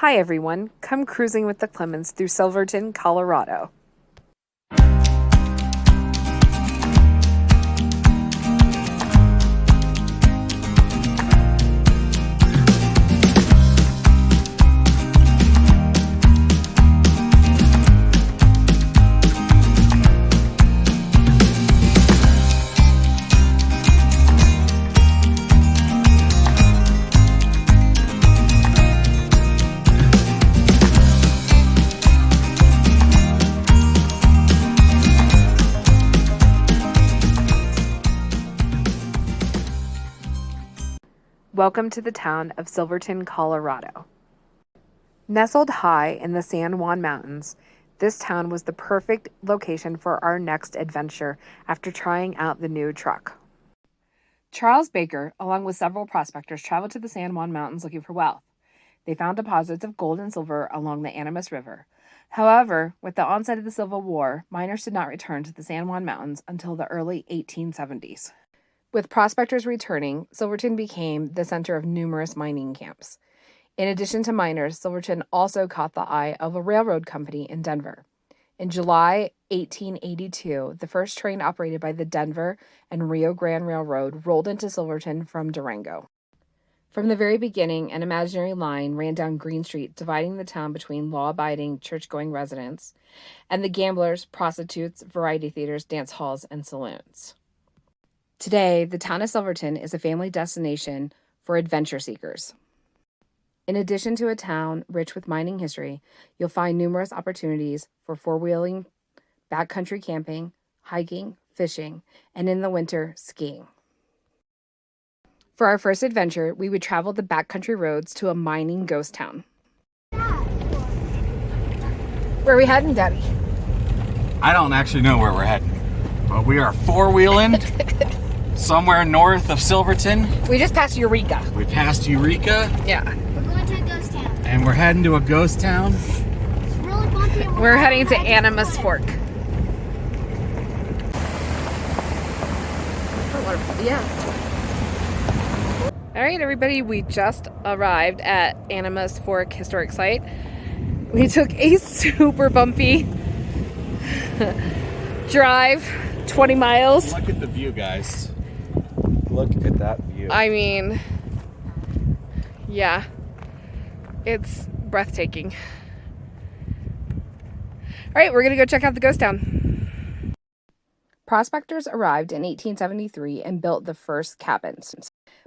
Hi everyone, come cruising with the Clemens through Silverton, Colorado. Welcome to the town of Silverton, Colorado. Nestled high in the San Juan Mountains, this town was the perfect location for our next adventure after trying out the new truck. Charles Baker, along with several prospectors, traveled to the San Juan Mountains looking for wealth. They found deposits of gold and silver along the Animas River. However, with the onset of the Civil War, miners did not return to the San Juan Mountains until the early 1870s. With prospectors returning, Silverton became the center of numerous mining camps. In addition to miners, Silverton also caught the eye of a railroad company in Denver. In July 1882, the first train operated by the Denver and Rio Grande Railroad rolled into Silverton from Durango. From the very beginning, an imaginary line ran down Green Street, dividing the town between law-abiding, church-going residents and the gamblers, prostitutes, variety theaters, dance halls, and saloons. Today, the town of Silverton is a family destination for adventure seekers. In addition to a town rich with mining history, you'll find numerous opportunities for four-wheeling, backcountry camping, hiking, fishing, and in the winter, skiing. For our first adventure, we would travel the backcountry roads to a mining ghost town. Where are we heading, Daddy? I don't actually know where we're heading, but we are four-wheeling somewhere north of Silverton. We just passed Eureka. We passed Eureka. Yeah. We're going to a ghost town. And we're heading to a ghost town. It's really bumpy. We're heading to Animas Fork. Yeah. All right, everybody, we just arrived at Animas Fork Historic Site. We took a super bumpy drive, 20 miles. Look at the view, guys. Look at that view. I mean, yeah, it's breathtaking. All right, we're going to go check out the ghost town. Prospectors arrived in 1873 and built the first cabins.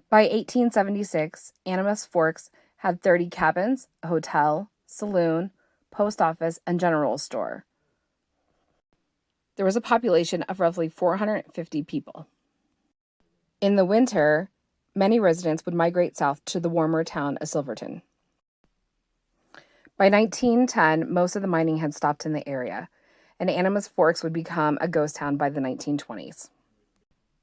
By 1876, Animas Forks had 30 cabins, a hotel, saloon, post office, and general store. There was a population of roughly 450 people. In the winter, many residents would migrate south to the warmer town of Silverton. By 1910, most of the mining had stopped in the area, and Animas Forks would become a ghost town by the 1920s.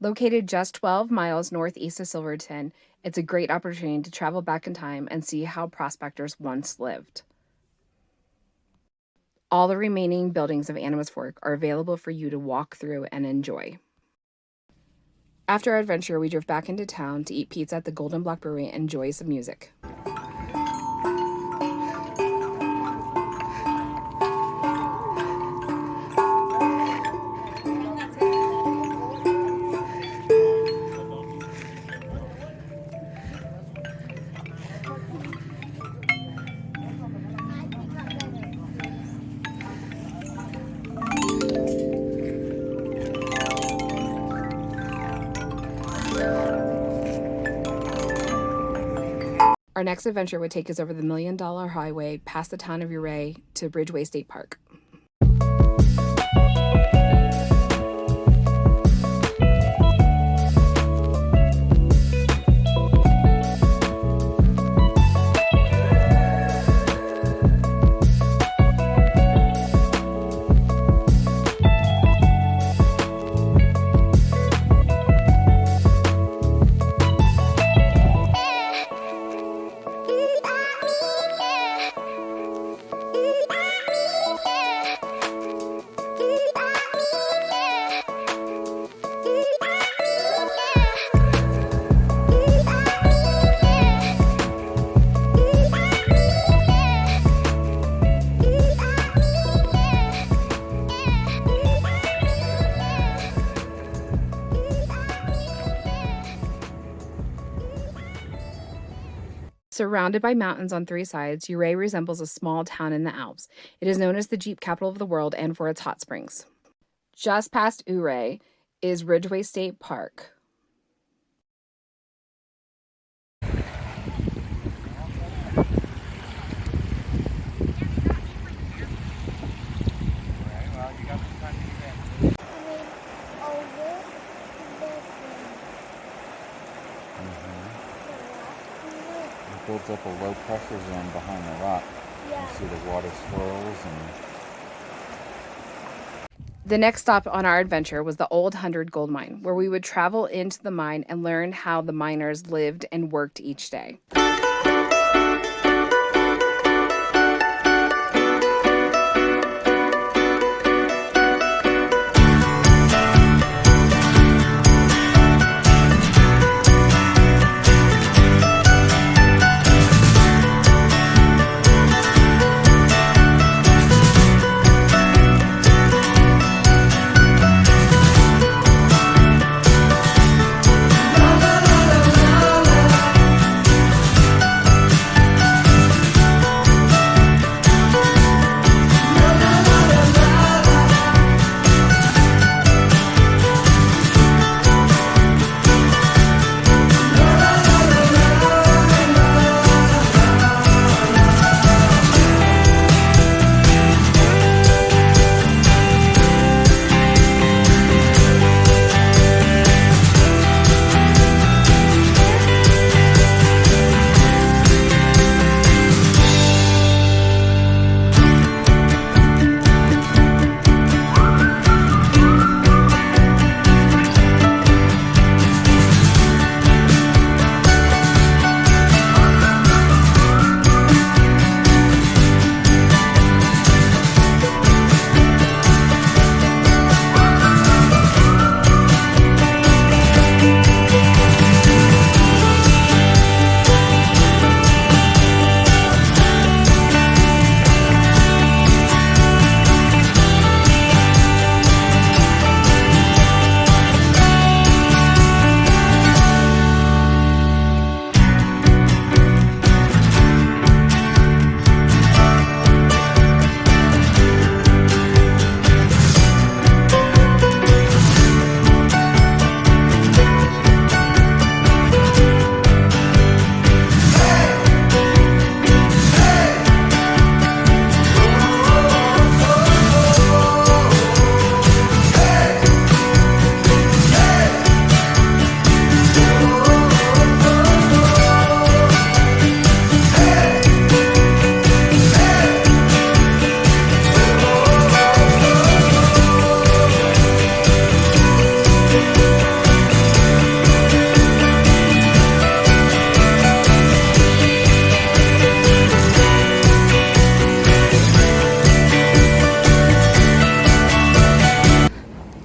Located just 12 miles northeast of Silverton, it's a great opportunity to travel back in time and see how prospectors once lived. All the remaining buildings of Animas Fork are available for you to walk through and enjoy. After our adventure, we drove back into town to eat pizza at the Golden Block Brewery and enjoy some music. Our next adventure would take us over the $1 Million Highway past the town of Ouray to Bridgeway State Park. Surrounded by mountains on three sides, Ouray resembles a small town in the Alps. It is known as the Jeep capital of the world and for its hot springs. Just past Ouray is Ridgway State Park. It builds up a low pressure zone behind the rock. Yeah. You see the water swirls and The next stop on our adventure was the Old 100 Gold Mine, where we would travel into the mine and learn how the miners lived and worked each day.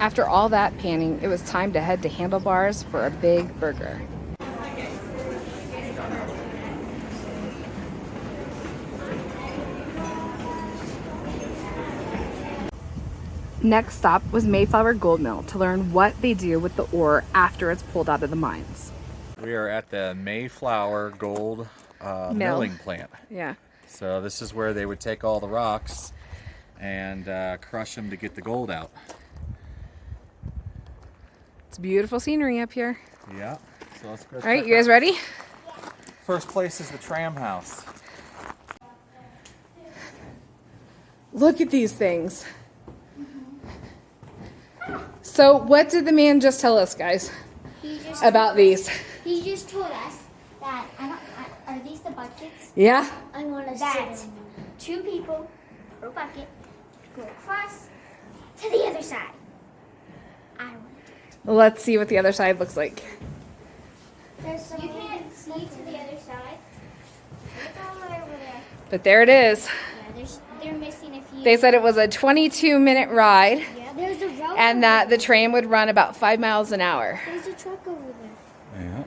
After all that panning, it was time to head to Handlebars for a big burger. Next stop was Mayflower Gold Mill to learn what they do with the ore after it's pulled out of the mines. we are at the Mayflower Gold milling plant. Yeah. So this is where they would take all the rocks and crush them to get the gold out. It's beautiful scenery up here. Yeah. So let's go. All right, you guys ready? First place is the tram house. Look at these things. So what did the man just tell us, guys, about these? He just told us that, are these the buckets? Yeah? I want to that 2 people per bucket go across to the other side. I want to do it. Let's see what the other side looks like. There's some, you can't see to the other side. Look all the way over there. But there it is. Yeah, they're missing a few. They said it was a 22-minute ride Yeah, there's a road. and that the train would run about 5 miles an hour. There's a truck over there. Yeah.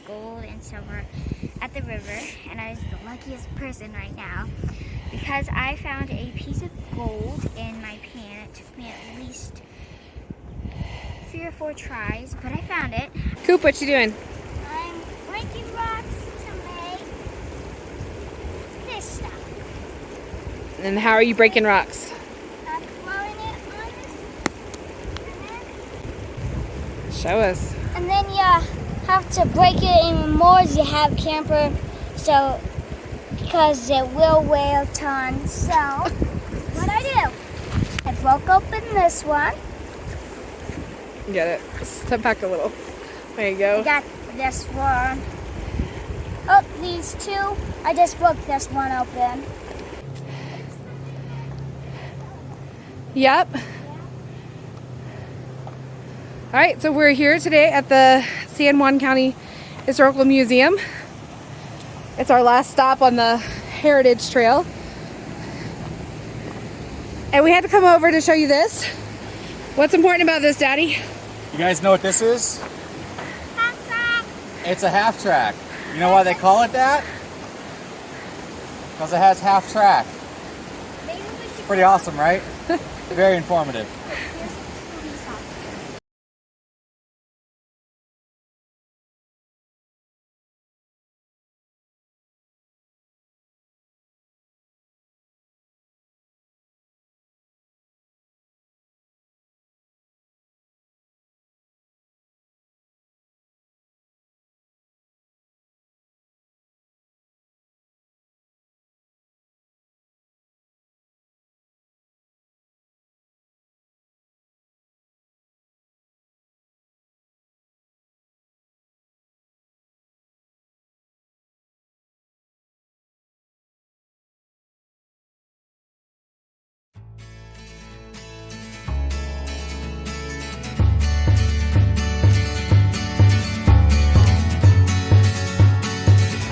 gold and silver at the river, and I was the luckiest person right now because I found a piece of gold in my pan. It took me at least 3 or 4 tries, but I found it. Coop, what you doing? I'm breaking rocks to make this stuff. And how are you breaking rocks? I'm throwing it on this, Show us. and then you have to break it even more as you have camper, so because it will weigh a ton. So what I do, I broke open this one. Get it. Step back a little. There you I go. got this one. Oh, these two. I just broke this one open. Yep. All right, so we're here today at the San Juan County Historical Museum. It's our last stop on the Heritage Trail. And we had to come over to show you this. What's important about this, Daddy? You guys know what this is? Half track. It's a half track. You know why they call it that? Because it has half track. Maybe we should Pretty awesome, right? Very informative. Here's a police officer.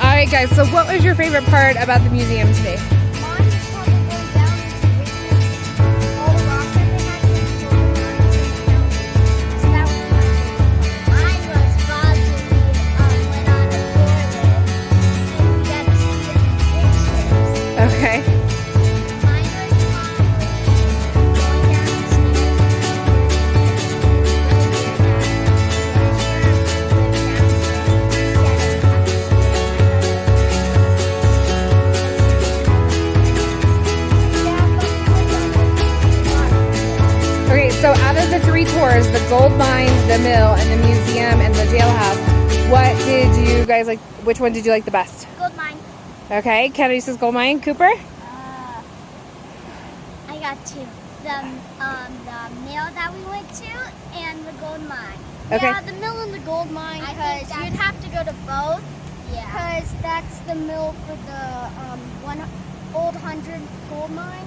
All right, guys, so what was your favorite part about the museum today? Mine is probably going down into the basement. All the rocks that they had to go down. So that was my favorite part. Mine was foggy. Went on a toilet and we got to see different pictures. Okay. Mine was probably going down the stairs. Okay, so out of the 3 tours, the gold mine, the mill, and the museum, and the jailhouse, what did you guys like? Which one did you like the best? Gold mine. Okay, Kennedy says gold mine. Cooper? I got 2. The mill that we went to and the gold mine. Okay. Yeah, the mill and the gold mine, I because think you'd that's- have to go to both, Yeah. because that's the mill for the one old 100 gold mine.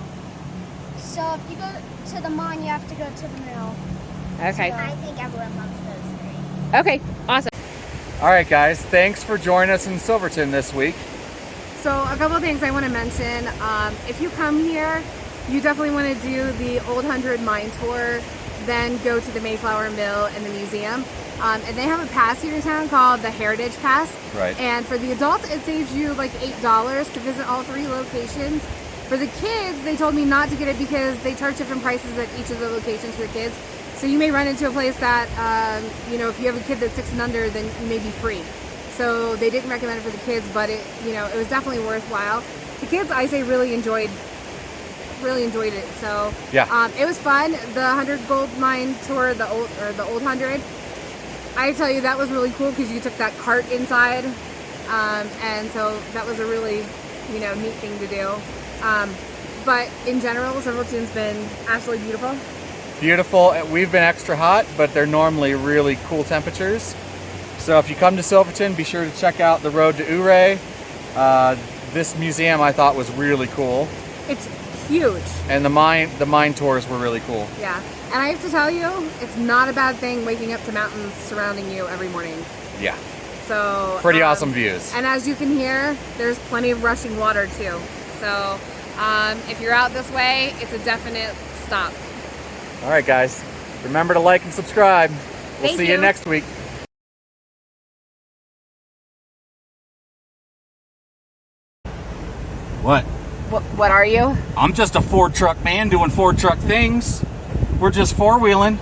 So if you go to the mine, you have to go to the mill. Okay. I think everyone loves those 3. Okay, awesome. All right, guys. Thanks for joining us in Silverton this week. So a couple of things I want to mention. If you come here, you definitely want to do the Old 100 Mine Tour, then go to the Mayflower Mill and the museum. And they have a pass here in town called the Heritage Pass. Right. And for the adults, it saves you like $8 to visit all 3 locations. For the kids, they told me not to get it because they charge different prices at each of the locations for kids. So you may run into a place that, if you have a kid that's 6 and under, then you may be free. So they didn't recommend it for the kids, but it was definitely worthwhile. The kids, I say, really enjoyed it. So Yeah. it was fun. The 100 Gold Mine Tour, the old 100. I tell you, that was really cool because you took that cart inside, and so that was a really neat thing to do. But in general, Silverton's been absolutely beautiful. Beautiful. We've been extra hot, but they're normally really cool temperatures. So if you come to Silverton, be sure to check out the road to Ouray. This museum I thought was really cool, It's huge. and the mine tours were really cool. Yeah. And I have to tell you, it's not a bad thing waking up to mountains surrounding you every morning. Yeah. So Pretty awesome views. And as you can hear, there's plenty of rushing water too. So if you're out this way, it's a definite stop. All right, guys. Remember to like and subscribe. We'll Thank see you you. next week. What? What are you? I'm just a Ford truck man doing Ford truck things. We're just four-wheeling.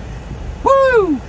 Woo!